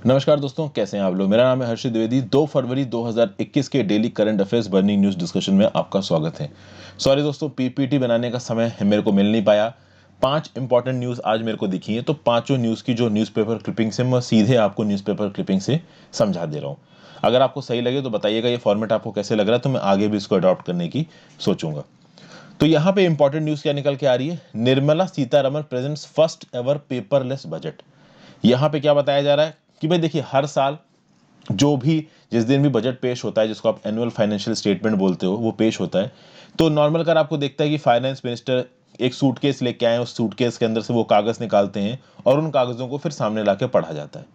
नमस्कार दोस्तों, कैसे हैं आप लोग। मेरा नाम है हर्षित द्विवेदी। 2 फरवरी 2021 के daily current affairs burning news discussion में आपका स्वागत है। सॉरी दोस्तों, पीपीटी बनाने का समय मेरे को मिल नहीं पाया। 5 इंपॉर्टेंट न्यूज़ आज मेरे को दिखी हैं, तो पांचों न्यूज़ की जो न्यूज़पेपर क्लिपिंग्स है मैं सीधे आपको न्यूज़पेपर क्लिपिंग से समझा दे रहा हूँ। अगर आपको सही लगे तो बताइएगा ये फॉर्मेट आपको कैसे लग रहा है, तो मैं आगे भी इसको अडॉप्ट करने की सोचूंगा। तो यहाँ पे इंपॉर्टेंट न्यूज़ क्या निकल के आ रही है। Nirmala Sitharaman presents first ever paperless budget. यहाँ पे क्या बताया जा रहा है कि भाई देखिए, हर साल जो भी जिस दिन भी बजट पेश होता है, जिसको आप एनुअल फाइनेंशियल स्टेटमेंट बोलते हो, वो पेश होता है। तो नॉर्मल कर आपको देखता है कि फाइनेंस मिनिस्टर एक सूटकेस लेके आए, उस सूटकेस के अंदर से वो कागज निकालते हैं और उन कागजों को फिर सामने लाके पढ़ा जाता है।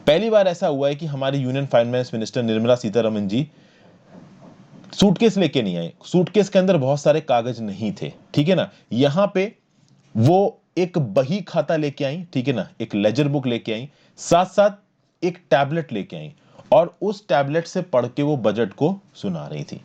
पहली बार ऐसा हुआ है कि हमारी union finance minister Nirmala Sitharaman ji suitcase लेके नहीं आए। सूटकेस के अंदर बहुत सारे कागज नहीं थे, ठीक है ना। यहां पे वो एक बही खाता लेके आई, ठीक है ना, एक लेजर बुक लेके आई, साथ साथ एक टैबलेट लेके आई और उस टैबलेट से पढ़ के वो बजट को सुना रही थी।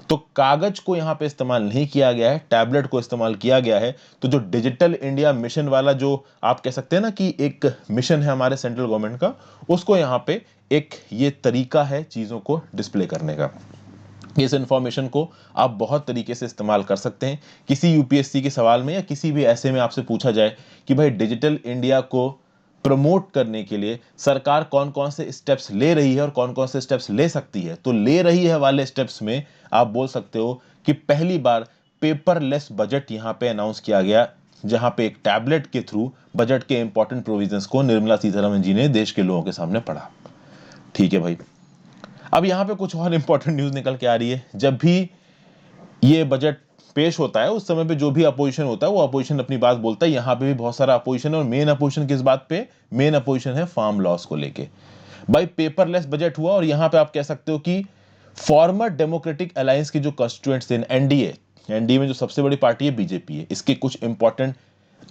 तो कागज को यहां पे इस्तेमाल नहीं किया गया है, टैबलेट को इस्तेमाल किया गया है। तो जो डिजिटल इंडिया मिशन वाला, जो आप कह सकते हैं ना कि एक मिशन है हमारे सेंट्रल गवर्नमेंट का, उसको यहां पे एक ये तरीका है चीजों को डिस्प्ले करने का। इस इंफॉर्मेशन को आप बहुत तरीके से इस्तेमाल कर सकते हैं। किसी यूपीएससी के सवाल में या किसी भी ऐसे में आपसे पूछा जाए कि भाई डिजिटल इंडिया को प्रमोट करने के लिए सरकार कौन कौन से स्टेप्स ले रही है और कौन कौन से स्टेप्स ले सकती है, तो ले रही है वाले स्टेप्स में आप बोल सकते हो कि पहली बार पेपरलेस बजट यहां पे अनाउंस किया गया, जहां पे एक टैबलेट के थ्रू बजट के इंपॉर्टेंट प्रोविजंस को निर्मला सीतारमण जी ने देश के लोगों के सामने पढ़ा। ठीक है भाई। अब यहां पे कुछ और इंपॉर्टेंट न्यूज निकल के आ रही है। जब भी ये बजट पेश होता है उस समय पे जो भी अपोजिशन होता है वो अपोजिशन अपनी बात बोलता है। यहां पे भी बहुत सारा अपोजिशन है और मेन अपोजिशन किस बात पे, मेन अपोजिशन है फार्म लॉस को लेके। भाई पेपरलेस बजट हुआ और यहां पे आप कह सकते हो कि फॉर्मर डेमोक्रेटिक अलायंस की जो कंस्टिट्यूएंट्स थे, एनडीए, एनडीए में जो सबसे बड़ी पार्टी है बीजेपी है, इसके कुछ इंपॉर्टेंट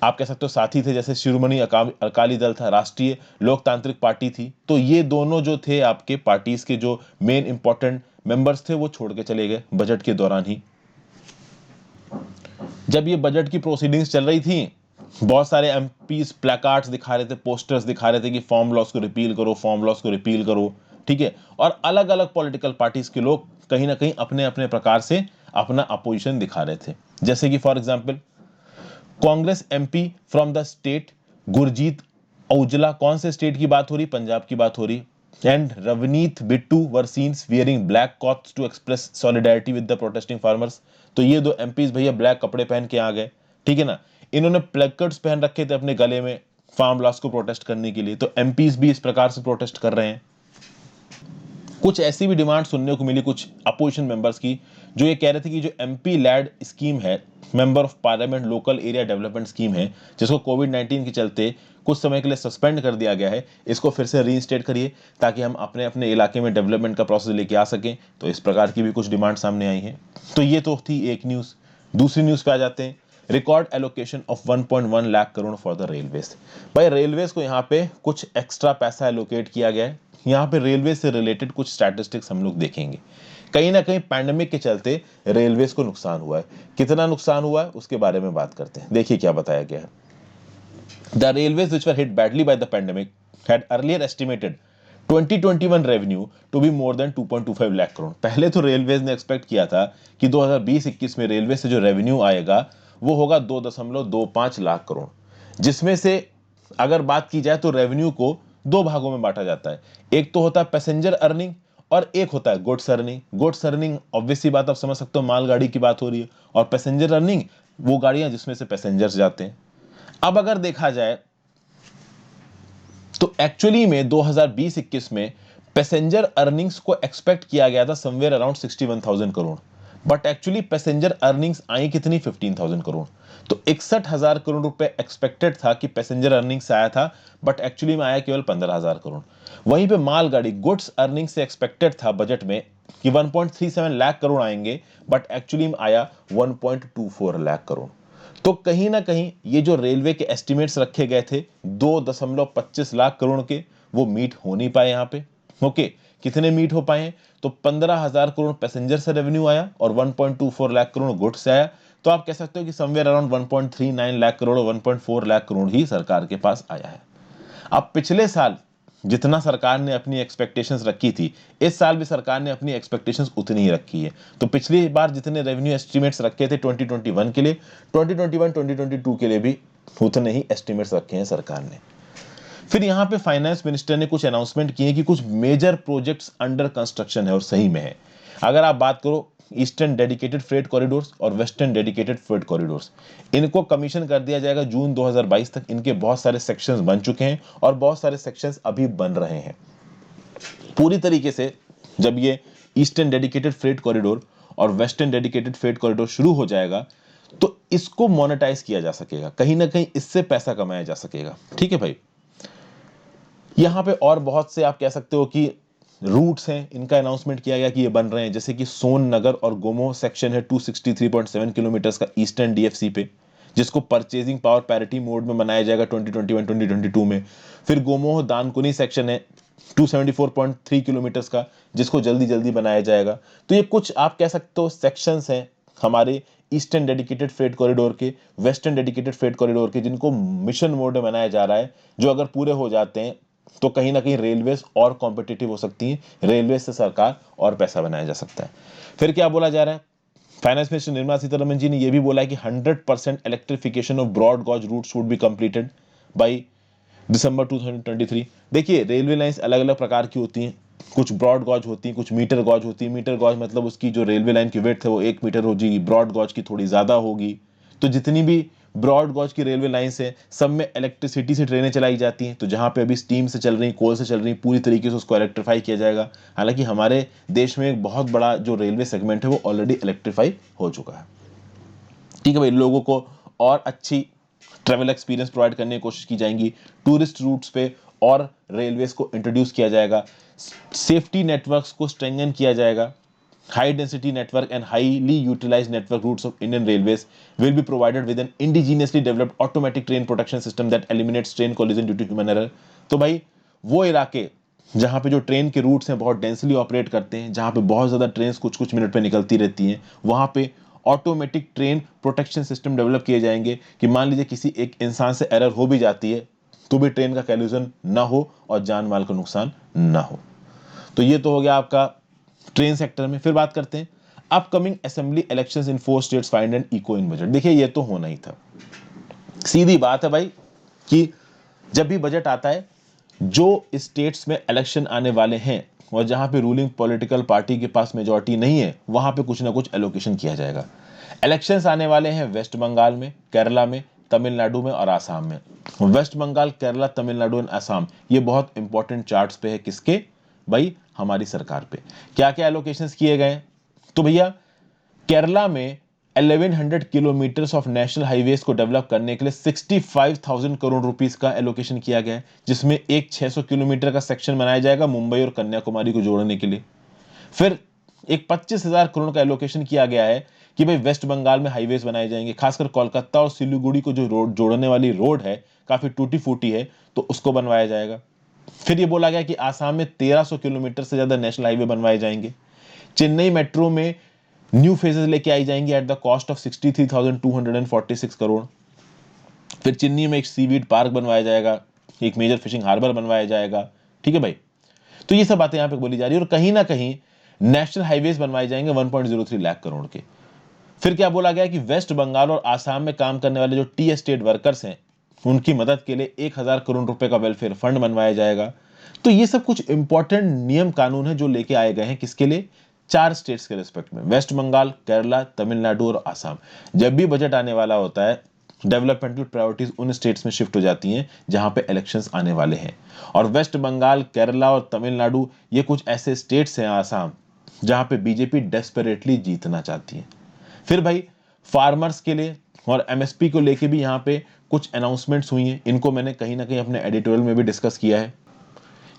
आप कह सकते हो साथी थे, जैसे शिरोमणि अकाली दल था, राष्ट्रीय लोकतांत्रिक पार्टी थी। तो ये दोनों जो थे आपके पार्टीज के जो मेन इंपॉर्टेंट मेंबर्स थे वो छोड़ के चले गए बजट के दौरान ही। जब ये बजट की प्रोसीडिंग्स चल रही थी, बहुत सारे एमपीज प्लैकार्ड्स दिखा रहे थे, पोस्टर्स दिखा रहे थे कि फॉर्म लॉस को रिपील करो, फॉर्म लॉस को रिपील करो, ठीक है। और अलग अलग पॉलिटिकल पार्टीज के लोग कहीं ना कहीं अपने अपने प्रकार से अपना अपोजिशन दिखा रहे थे। जैसे कि for example Congress MP from the state Gurjeet Aujla, कौन से स्टेट की बात हो रही, पंजाब की बात हो रही, and Ravneet Bittu were seen wearing black clothes to express solidarity with the protesting farmers. तो ये दो एमपीज भैया ब्लैक कपड़े पहन के आ गए, ठीक है ना। इन्होंने प्लेकार्ड्स पहन रखे थे अपने गले में फार्म लॉस को प्रोटेस्ट करने के लिए। तो एमपीज भी इस प्रकार से प्रोटेस्ट कर रहे हैं। कुछ ऐसी भी डिमांड सुनने को मिली कुछ अपोजिशन मेंबर्स की, जो ये कह रहे थे कि जो एमपी लैड स्कीम है, member of parliament local area development scheme है, जिसको कोविड-19 के चलते कुछ समय के लिए सस्पेंड कर दिया गया है, इसको फिर से रीइंस्टेट करिए ताकि हम अपने अपने इलाके में डेवलपमेंट का प्रोसेस लेके आ सकें। तो इस प्रकार की भी कुछ डिमांड सामने आई है। तो ये तो थी एक न्यूज़। दूसरी न्यूज़ पे आ जाते हैं। Record allocation of 1.1 lakh crore for the railways. भाई रेलवेज को यहाँ पे कुछ एक्स्ट्रा पैसा एलोकेट किया गया है। यहाँ पे रेलवे से रिलेटेड कुछ स्टैटिस्टिक्स हम लोग देखेंगे। कहीं ना कहीं पैंडेमिक के चलते रेलवेज को नुकसान हुआ है। कितना नुकसान हुआ है उसके बारे में बात करते हैं। देखिए क्या बताया गया है। The railways which were hit badly by the pandemic had earlier estimated 2021 revenue to be more than 2.25 lakh crore. पहले तो रेलवेज ने एक्सपेक्ट किया था कि 2020-21 में रेलवे से जो रेवेन्यू आएगा वो होगा 2.25 लाख करोड़, जिसमें से अगर बात की जाए तो रेवेन्यू को दो भागों में बांटा जाता है। एक तो होता है पैसेंजर अर्निंग और एक होता है goods earning. Goods earning obviously बात आप समझ सकते हो, मालगाड़ी की बात हो रही है, और पैसेंजर अर्निंग वो गाड़ियां जिसमें से पैसेंजर्स जाते हैं। अब अगर देखा जाए तो एक्चुअली में 2020-21 में पैसेंजर अर्निंग्स को एक्सपेक्ट किया गया था somewhere around 61,000 crore, but actually passenger earnings आई कितनी, 15,000 करोड़। तो 61,000 करोड़ रुपए एक्सपेक्टेड था कि पैसेंजर अर्निंग से आया था, बट एक्चुअली में आया केवल 15,000 करोड़। वहीं पे मालगाड़ी गुड्स अर्निंग से एक्सपेक्टेड था बजट में कि 1.37 लाख करोड़ आएंगे, बट एक्चुअली में आया 1.24 लाख करोड़। तो कहीं ना कहीं ये जो रेलवे के एस्टिमेट्स रखे गए थे 2.25 लाख करोड़ के, वो मीट हो नहीं पाए यहाँ पे। ओके, कितने मीट हो पाए, तो 15,000 करोड़ पैसेंजर से रेवेन्यू आया और 1.24 लाख करोड़ गुड्स से आया। तो आप कह सकते हो कि समवेयर अराउंड 1.39 लाख करोड़ और 1.4 लाख करोड़ ही सरकार के पास आया है। अब पिछले साल जितना सरकार ने अपनी एक्सपेक्टेशंस रखी थी, इस साल भी सरकार ने अपनी एक्सपेक्टेशंस उतनी ही रखी है। तो पिछली बार जितने रेवेन्यू एस्टिमेट्स रखे थे 2021 के लिए, 2021 2022 के लिए भी उतने ही एस्टिमेट्स रखे हैं सरकार ने। फिर यहाँ पे फाइनेंस मिनिस्टर ने कुछ अनाउंसमेंट किए कि कुछ मेजर प्रोजेक्ट्स अंडर कंस्ट्रक्शन है, और सही में है। अगर आप बात करो ईस्टर्न डेडिकेटेड फ्रेट कॉरिडोर्स और वेस्टर्न डेडिकेटेड फ्रेट कॉरिडोर्स, इनको कमीशन कर दिया जाएगा जून 2022 तक। इनके बहुत सारे सेक्शंस बन चुके हैं और बहुत सारे सेक्शंस अभी बन रहे हैं। पूरी तरीके से जब ये ईस्टर्न डेडिकेटेड फ्रेट कॉरिडोर और वेस्टर्न डेडिकेटेड फ्रेट कॉरिडोर शुरू हो जाएगा तो इसको मोनेटाइज किया जा सकेगा, कहीं ना कहीं इससे पैसा कमाया जा सकेगा। ठीक है भाई। यहां पे और बहुत से आप कह सकते हो कि रूट्स हैं, इनका अनाउंसमेंट किया गया कि ये बन रहे हैं, जैसे कि सोन नगर और गोमो सेक्शन है 263.7 किलोमीटर का ईस्टर्न डीएफसी पे, जिसको परचेजिंग पावर पैरिटी मोड में बनाया जाएगा 2021-2022 में। फिर गोमोह दानकुनी सेक्शन है 274.3 किलोमीटर का, जिसको जल्दी जल्दी बनाया जाएगा। तो ये कुछ आप कह सकते हो सेक्शंस हैं हमारे ईस्टर्न डेडिकेटेड फ्रेट कॉरिडोर के, वेस्टर्न डेडिकेटेड फ्रेट कॉरिडोर के, जिनको मिशन मोड में बनाया जा रहा है, जो अगर पूरे हो जाते हैं तो कहीं ना कहीं रेलवेज और कॉम्पिटिटिव हो सकती है, रेलवे से सरकार और पैसा बनाया जा सकता है। फिर क्या बोला जा रहा है, फाइनेंस मिनिस्टर निर्मला सीतारमण जी ने यह भी बोला है कि 100% electrification of broad gauge route should be completed by December 2023। देखिए रेलवे लाइंस अलग अलग प्रकार की होती हैं, कुछ ब्रॉड गॉज होती हैं, कुछ मीटर गॉज होती है। मीटर गॉज मतलब उसकी जो रेलवे लाइन की विड्थ है वो 1 मीटर हो जाएगी, ब्रॉड गॉज की थोड़ी ज्यादा होगी। तो जितनी भी ब्रॉड गॉज की रेलवे लाइंस है सब में इलेक्ट्रिसिटी से ट्रेनें चलाई जाती हैं। तो जहां पे अभी स्टीम से चल रही, कोल से चल रही, पूरी तरीके से उसको इलेक्ट्रीफाई किया जाएगा। हालांकि हमारे देश में एक बहुत बड़ा जो रेलवे सेगमेंट है वो ऑलरेडी इलेक्ट्रीफाई हो चुका है। ठीक है भाई। लोगों को और अच्छी ट्रैवल एक्सपीरियंस प्रोवाइड करने की कोशिश की जाएंगी, टूरिस्ट रूट्स पे और रेलवेज को इंट्रोड्यूस किया जाएगा, सेफ्टी नेटवर्क्स को स्ट्रेंथन किया जाएगा। High density network and highly utilised network routes of Indian railways will be provided with an indigenously developed automatic train protection system that eliminates train collision due to human error। तो भाई वो इलाके जहां पे जो train के roots हैं बहुत डेंसली ऑपरेट करते हैं, जहां पे बहुत ज्यादा ट्रेन कुछ कुछ मिनट पे निकलती रहती हैं, वहां पे automatic train protection system develop किए जाएंगे कि मान लीजिए किसी एक इंसान से एरर हो भी जाती है तो भी ट्रेन का कॉलिजन ना हो और जान माल का नुकसान ना हो। तो ये तो हो गया आपका ट्रेन सेक्टर में। फिर बात करते हैं upcoming assembly elections in 4 states find and echo in budget. देखिए ये तो होना ही था, सीधी बात है भाई कि जब भी बजट आता है, जो स्टेट्स में इलेक्शन आने वाले हैं और जहां पे रूलिंग पॉलिटिकल पार्टी के पास मेजॉरिटी नहीं है, वहां पे कुछ ना कुछ एलोकेशन किया जाएगा। इलेक्शंस आने वाले हैं वेस्ट बंगाल में, केरला में, तमिलनाडु में और आसाम में। वेस्ट बंगाल, केरला, तमिलनाडु और आसाम ये बहुत इंपॉर्टेंट चार्ट्स पे है। किसके भाई? हमारी सरकार पे। क्या क्या एलोकेशंस किए गए? तो भैया केरला में 1100 किलोमीटर ऑफ नेशनल हाईवेज को डेवलप करने के लिए 65,000 करोड़ रुपीस का एलोकेशन किया गया है, जिसमें एक 600 किलोमीटर का सेक्शन बनाया जाएगा मुंबई और कन्याकुमारी को जोड़ने के लिए। फिर एक 25,000 करोड़ का एलोकेशन किया गया है कि भाई वेस्ट बंगाल में हाईवेज बनाए जाएंगे, खासकर कोलकाता और सिलीगुड़ी को जो रोड जोड़ने वाली रोड है काफी टूटी फूटी है, तो उसको बनवाया जाएगा। फिर ये बोला गया कि आसाम में 1300 किलोमीटर से ज्यादा नेशनल हाईवे बनवाए जाएंगे। चेन्नई मेट्रो में न्यू फेजेस लेके आई जाएंगे at the cost of 63,246 crore. फिर चेन्नई में एक सीवीड पार्क बनवाया जाएगा, एक मेजर फिशिंग हार्बर बनवाया जाएगा। ठीक है भाई। तो ये सब बातें यहां पे बोली जा रही है। और कहीं ना कहीं नेशनल हाईवेज बनवाए जाएंगे 1.03 लाख करोड़ के। फिर क्या बोला गया कि वेस्ट बंगाल और आसाम में काम करने वाले जो टी एस्टेट वर्कर्स हैं उनकी मदद के लिए 1,000 करोड़ रुपए का वेलफेयर फंड बनवाया जाएगा। तो ये सब कुछ इंपॉर्टेंट नियम कानून है जो लेके आए गए हैं। किसके लिए? 4 स्टेट्स के रिस्पेक्ट में, वेस्ट बंगाल, केरला, तमिलनाडु और आसाम। जब भी बजट आने वाला होता है, डेवलपमेंटल प्रायोरिटीज उन स्टेट्स में शिफ्ट हो जाती हैं जहां पे इलेक्शंस आने वाले हैं। और वेस्ट बंगाल, केरला और तमिलनाडु ये कुछ ऐसे स्टेट्स हैं, आसाम, जहां पे बीजेपी डेस्परेटली जीतना चाहती है। फिर भाई फार्मर्स के लिए और एमएसपी को लेके भी यहाँ पे कुछ अनाउंसमेंट्स हुई हैं। इनको मैंने कहीं ना कहीं अपने एडिटोरियल में भी डिस्कस किया है।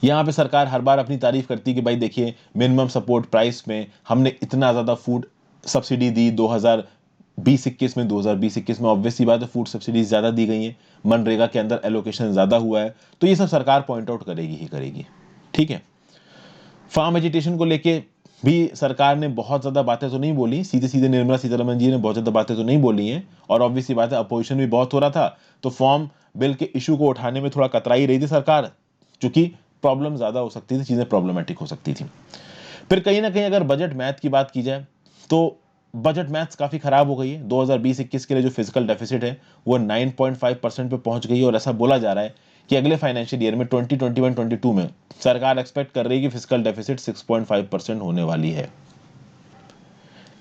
यहाँ पे सरकार हर बार अपनी तारीफ करती है कि भाई देखिए मिनिमम सपोर्ट प्राइस में हमने इतना ज़्यादा फूड सब्सिडी दी 2020-21 में। 2020-21 में ऑब्वियसली बात है फूड सब्सिडीज ज़्यादा दी गई हैं, मनरेगा के अंदर एलोकेशन ज़्यादा हुआ है, तो ये सब सरकार पॉइंट आउट करेगी ही करेगी। ठीक है। फार्म एजिटेशन को लेके भी सरकार ने बहुत ज़्यादा बातें तो नहीं बोली, सीधे सीधे निर्मला सीतारमण जी ने बहुत ज़्यादा बातें तो नहीं बोली हैं। और ऑब्वियसली बात है अपोजिशन भी बहुत हो रहा था, तो फॉर्म बिल के इशू को उठाने में थोड़ा कतराई रही थी सरकार, क्योंकि प्रॉब्लम ज़्यादा हो सकती थी, चीज़ें प्रॉब्लमेटिक हो सकती थी। फिर कहीं ना कहीं अगर बजट मैथ की बात की जाए तो बजट मैथ्स काफ़ी ख़राब हो गई है। 2020-21 के लिए जो फिजिकल डेफिसिट है वो 9.5% पे पहुंच गई है, और ऐसा बोला जा रहा है कि अगले फाइनेंशियल ईयर में 2021-22 में सरकार एक्सपेक्ट कर रही है कि फिजिकल डेफिसिट 6.5% होने वाली है।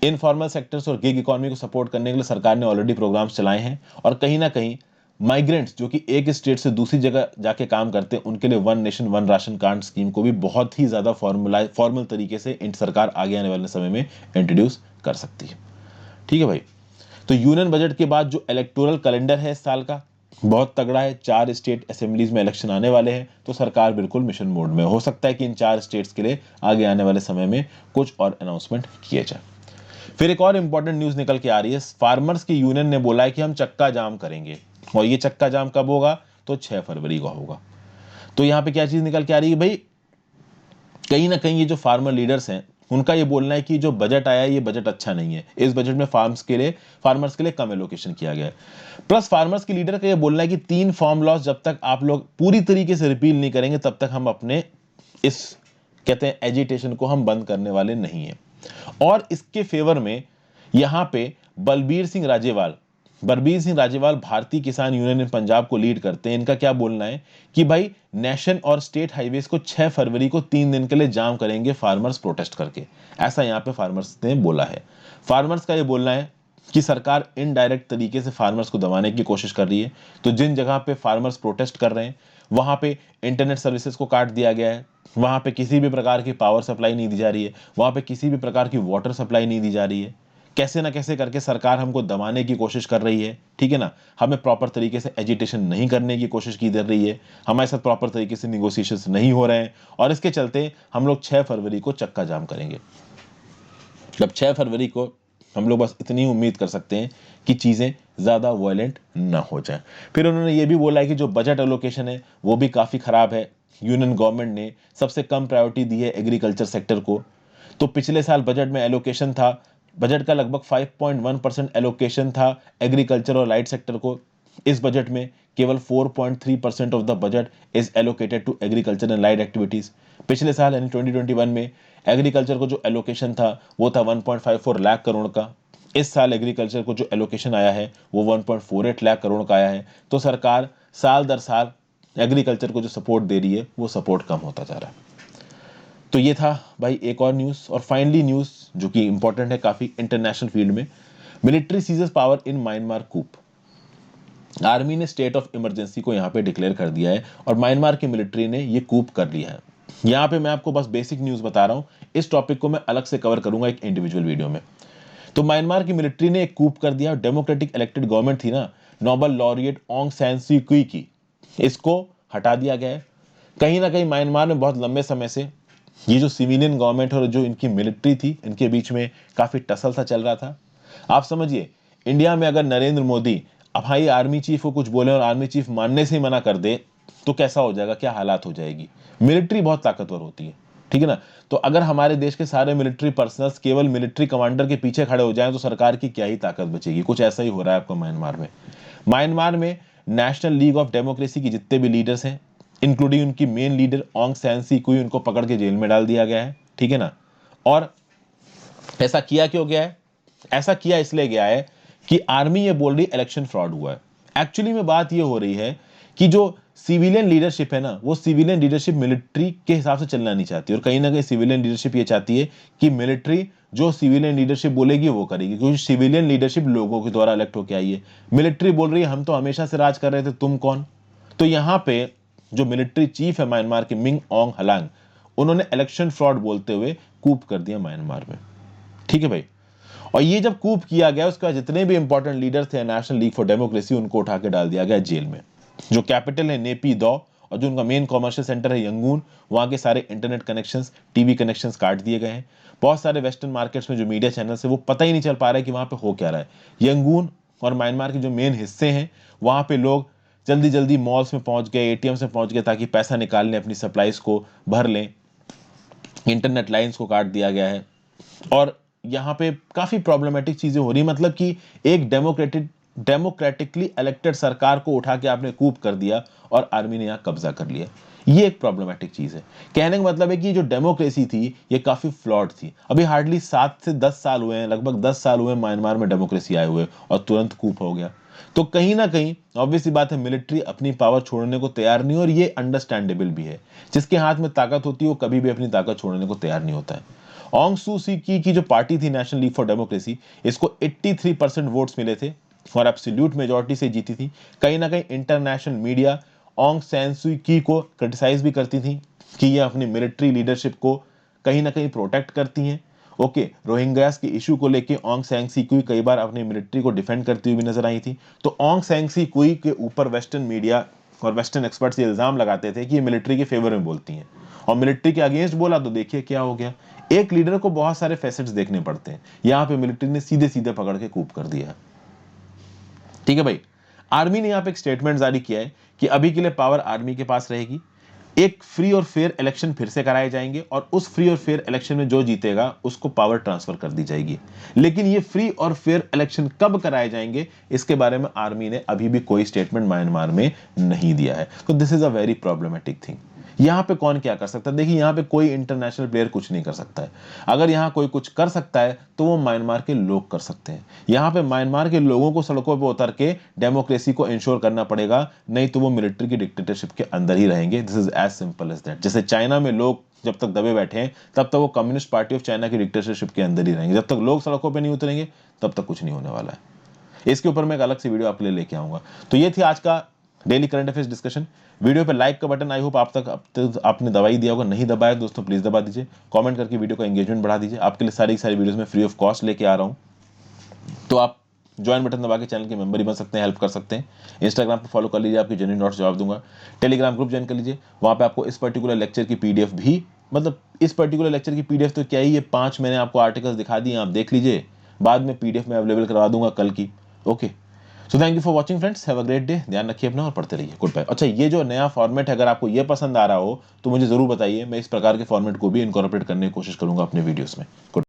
इनफॉर्मल सेक्टर्स और गिग इकोनॉमी को सपोर्ट करने के लिए सरकार ने ऑलरेडी प्रोग्राम्स चलाए हैं, और कहीं ना कहीं माइग्रेंट्स जो कि एक स्टेट से दूसरी जगह जाके काम करते हैं उनके लिए one nation one ration card scheme को भी बहुत ही ज्यादा फॉर्मल तरीके से सरकार आगे आने वाले समय में इंट्रोड्यूस कर सकती है। ठीक है भाई, तो यूनियन बजट के बाद जो इलेक्टोरल कैलेंडर है इस साल का बहुत तगड़ा है। 4 स्टेट असेंबलीज में इलेक्शन आने वाले हैं, तो सरकार बिल्कुल मिशन मोड में हो सकता है कि इन 4 स्टेट्स के लिए आगे आने वाले समय में कुछ और अनाउंसमेंट किए जाए। फिर एक और इंपॉर्टेंट न्यूज निकल के आ रही है, फार्मर्स की यूनियन ने बोला है कि हम चक्का जाम करेंगे, और ये चक्का जाम कब होगा, तो 6 फरवरी को होगा। तो यहां पे क्या चीज निकल के आ रही है भाई, कहीं ना कहीं ये जो फार्मर लीडर्स हैं उनका ये बोलना है कि जो बजट आया है ये बजट अच्छा नहीं है, इस बजट में फार्मर्स के लिए कम एलोकेशन किया गया है। प्लस फार्मर्स के लीडर का ये बोलना है कि 3 फार्म लॉस जब तक आप लोग पूरी तरीके से रिपील नहीं करेंगे तब तक हम अपने इस कहते हैं एजिटेशन को हम बंद करने वाले नहीं है। और इसके फेवर में यहां पे बलबीर सिंह राजेवाल भारतीय किसान यूनियन इन पंजाब को लीड करते हैं। इनका क्या बोलना है कि भाई नेशन और स्टेट हाईवेज को 6 फरवरी को 3 दिन के लिए जाम करेंगे फार्मर्स प्रोटेस्ट करके, ऐसा यहां पे फार्मर्स ने बोला है। फार्मर्स का ये बोलना है कि सरकार इनडायरेक्ट तरीके से फार्मर्स को दबाने की कोशिश कर रही है। तो जिन जगह पे फार्मर्स प्रोटेस्ट कर रहे हैं वहां पे इंटरनेट सर्विसेज को काट दिया गया है, वहां पे किसी भी प्रकार की पावर सप्लाई नहीं दी जा रही है, वहां पे किसी भी प्रकार की वाटर सप्लाई नहीं दी जा रही है। कैसे ना कैसे करके सरकार हमको दबाने की कोशिश कर रही है, ठीक है ना। हमें प्रॉपर तरीके से एजिटेशन नहीं करने की कोशिश की जा रही है, हमारे साथ प्रॉपर तरीके से निगोशिएशंस नहीं हो रहे हैं, और इसके चलते हम लोग 6 फरवरी को चक्का जाम करेंगे। जब 6 फरवरी को हम लोग बस इतनी उम्मीद कर सकते हैं कि चीज़ें ज़्यादा वायलेंट ना हो जाएं। फिर उन्होंने ये भी बोला है कि जो बजट एलोकेशन है वो भी काफ़ी ख़राब है। यूनियन गवर्नमेंट ने सबसे कम प्रायोरिटी दी है एग्रीकल्चर सेक्टर को। तो पिछले साल बजट में एलोकेशन था, बजट का लगभग 5.1% एलोकेशन था एग्रीकल्चर और लाइट सेक्टर को। इस बजट में केवल 4.3% of the budget is allocated to agriculture and light activities. पिछले साल यानी 2021 में एग्रीकल्चर को जो एलोकेशन था वो था 1.54 लाख करोड़ का। इस साल एग्रीकल्चर को जो एलोकेशन आया है वो 1.48 लाख करोड़ का आया है। तो सरकार साल दर साल एग्रीकल्चर को जो सपोर्ट दे रही है वो सपोर्ट कम होता जा रहा है। तो ये था भाई एक और न्यूज़। और फाइनली न्यूज़ जो कि इंपॉर्टेंट है काफ़ी इंटरनेशनल फील्ड में, military seizes power in Myanmar coup. Army ने स्टेट ऑफ इमरजेंसी को यहाँ पे डिक्लेयर कर दिया है और म्यांमार की मिलिट्री ने ये कूप कर लिया है। यहाँ पे मैं आपको बस बेसिक न्यूज़ बता रहा हूँ, इस टॉपिक को मैं अलग से कवर करूंगा एक इंडिविजुअल वीडियो में। तो म्यांमार की मिलिट्री ने एक कूप कर दिया। डेमोक्रेटिक इलेक्टेड गवर्नमेंट थी ना, नोबेल लॉरिएट ऑंग सैन सू क्यी की, इसको हटा दिया गया है। कहीं ना कहीं म्यांमार में बहुत लंबे समय से ये जो सिविलियन गवर्नमेंट और जो इनकी मिलिट्री थी इनके बीच में काफी टसल सा चल रहा था। आप समझिए, इंडिया में अगर नरेंद्र मोदी अब भाई आर्मी चीफ को कुछ बोले और आर्मी चीफ मानने से ही मना कर दे तो कैसा हो जाएगा, क्या हालात हो जाएगी। मिलिट्री बहुत ताकतवर होती है, ठीक है ना। तो अगर हमारे देश के सारे मिलिट्री पर्सनल्स केवल मिलिट्री कमांडर के पीछे खड़े हो जाएं तो सरकार की क्या ही ताकत बचेगी। कुछ ऐसा ही हो रहा है आपको म्यांमार में। म्यांमार में नेशनल लीग ऑफ डेमोक्रेसी के जितने भी लीडर्स हैं, इंक्लूडिंग उनकी मेन लीडर ऑंग सैन सू क्यी, उनको पकड़ के जेल में डाल दिया गया है, ठीक है ना। और ऐसा किया क्यों गया है, ऐसा किया इसलिए गया है कि आर्मी ये बोल रही इलेक्शन फ्रॉड हुआ है। एक्चुअली में बात ये हो रही है कि जो सिविलियन लीडरशिप है ना, वो सिविलियन लीडरशिप मिलिट्री के हिसाब से चलना नहीं चाहती, और कहीं ना कहीं सिविलियन लीडरशिप ये चाहती है कि मिलिट्री जो सिविलियन लीडरशिप बोलेगी वो करेगी, क्योंकि सिविलियन लीडरशिप लोगों के द्वारा इलेक्ट होकर आई है। मिलिट्री बोल रही है हम तो हमेशा से राज कर रहे थे, तुम कौन। तो यहां पे जो मिलिट्री चीफ है म्यांमार के मिंग ऑंग हलांग, उन्होंने इलेक्शन फ्रॉड बोलते हुए कूप कर दिया म्यांमार में, ठीक है भाई। और ये जब कूप किया गया उसके बाद जितने भी इंपॉर्टेंट लीडर थे नेशनल लीग फॉर डेमोक्रेसी, उनको उठा के डाल दिया गया जेल में। जो कैपिटल है नेपी दौ और जो उनका मेन कॉमर्शियल सेंटर है यंगून, वहां के सारे इंटरनेट कनेक्शंस, टीवी कनेक्शंस काट दिए गए हैं। बहुत सारे वेस्टर्न मार्केट्स में जो मीडिया चैनल्स है वो पता ही नहीं चल पा रहा है कि वहां पे हो क्या रहा है। यंगून और म्यांमार के जो मेन हिस्से हैं वहां पे लोग जल्दी जल्दी मॉल्स में पहुंच गए, एटीएम से पहुंच गए ताकि पैसा निकाल लें, अपनी सप्लाईज को भर लें। इंटरनेट लाइंस को काट दिया गया है और यहाँ पे काफी प्रॉब्लमेटिक चीजें हो रही, मतलब कि एक डेमोक्रेटिक डेमोक्रेटिकली इलेक्टेड सरकार को उठा के आपने कूप कर दिया और आर्मी ने यहां कब्जा कर लिया। ये एक प्रॉब्लमेटिक चीज है। कहने का मतलब है कि जो डेमोक्रेसी थी ये काफी फ्लॉड थी। अभी हार्डली 7 से 10 साल हुए हैं, लगभग 10 साल हुए म्यांमार में डेमोक्रेसी आए हुए और तुरंत कूप हो गया। तो कहीं ना कहीं ऑब्वियस सी बात है, मिलिट्री अपनी पावर छोड़ने को तैयार नहीं, और ये अंडरस्टैंडेबल भी है। जिसके हाथ में ताकत होती है वो कभी भी अपनी ताकत छोड़ने को तैयार नहीं होता है। ऑंग सू सी की जो पार्टी थी नेशनल लीग फॉर डेमोक्रेसी, इसको 83% वोट्स मिले थे और एब्सोल्यूट मेजॉरिटी से जीती थी। कहीं ना कहीं इंटरनेशनल मीडिया ऑंग सैन सू की को क्रिटिसाइज भी करती थी कि ये अपनी मिलिट्री लीडरशिप को कहीं ना कहीं प्रोटेक्ट करती हैं। ओके, रोहिंग्यास के इशू को लेके ऑंग सैन सी कुई कई बार अपनी मिलिट्री को डिफेंड करती हुई नजर आई थी। तो ऑंग सैन सी कुई के ऊपर वेस्टर्न मीडिया और वेस्टर्न एक्सपर्ट्स ये इल्जाम लगाते थे कि ये मिलिट्री के फेवर में बोलती हैं, और मिलिट्री के अगेंस्ट बोला तो देखिए क्या हो गया। एक लीडर को बहुत सारे फैसेट्स देखने पड़ते हैं, यहां पे मिलिट्री ने सीधे सीधे पकड़ के कूप कर दिया। ठीक है भाई, आर्मी ने यहां पे एक स्टेटमेंट जारी किया है कि अभी के लिए पावर आर्मी के पास रहेगी। एक फ्री और फेयर इलेक्शन फिर से कराए जाएंगे और उस फ्री और फेयर इलेक्शन में जो जीतेगा उसको पावर ट्रांसफर कर दी जाएगी। लेकिन ये फ्री और फेयर इलेक्शन कब कराए जाएंगे इसके बारे में आर्मी ने अभी भी कोई स्टेटमेंट म्यांमार में नहीं दिया है। तो this is a very problematic thing. यहां पे कौन क्या कर सकता है? देखिए, यहां पे कोई इंटरनेशनल प्लेयर कुछ नहीं कर सकता है। अगर यहां कोई कुछ कर सकता है तो वो म्यांमार के लोग कर सकते हैं। यहां पे म्यांमार के लोगों को सड़कों पे उतर के डेमोक्रेसी को इंश्योर करना पड़ेगा, नहीं तो वो मिलिट्री की डिक्टेटरशिप के अंदर ही रहेंगे। This is as simple as that. जैसे चाइना में लोग जब तक दबे बैठे हैं तब तक वो कम्युनिस्ट पार्टी ऑफ चाइना की डिक्टेटरशिप के अंदर ही रहेंगे। जब तक लोग सड़कों पर नहीं उतरेंगे तब तक कुछ नहीं होने वाला है। इसके ऊपर मैं एक अलग से वीडियो आपके लिए लेके आऊंगा। तो ये थी आज का daily current affairs discussion. Video पे लाइक का बटन आई होप आप तक आपने दबाई दिया होगा। नहीं दबाया दोस्तों प्लीज दबा दीजिए। कमेंट करके वीडियो का एंगेजमेंट बढ़ा दीजिए। आपके लिए सारी वीडियोस में फ्री ऑफ कॉस्ट लेके आ रहा हूं, तो आप ज्वाइन बटन दबा के चैनल के मेंबर ही बन सकते हैं, हेल्प कर सकते हैं। इंस्टाग्राम पे फॉलो कर लीजिए, आपकी जेन्युइन नोट्स जवाब दूंगा। टेलीग्राम ग्रुप ज्वाइन कर लीजिए, वहां पे आपको इस पर्टिकुलर लेक्चर की पीडीएफ भी, मतलब इस पर्टिकुलर लेक्चर की पीडीएफ तो क्या ही, ये 5 मैंने आपको आर्टिकल्स दिखा दिए, आप देख लीजिए। बाद में पीडीएफ में अवेलेबल करवा दूंगा कल की। Okay, so thank you for watching friends, have a great day. ध्यान रखिए अपना और पढ़ते रहिए। Goodbye. अच्छा, ये जो नया फॉर्मेट है अगर आपको ये पसंद आ रहा हो तो मुझे जरूर बताइए, मैं इस प्रकार के फॉर्मेट को भी इनकॉर्पोरेट करने की कोशिश करूंगा अपने वीडियोस में। गुड।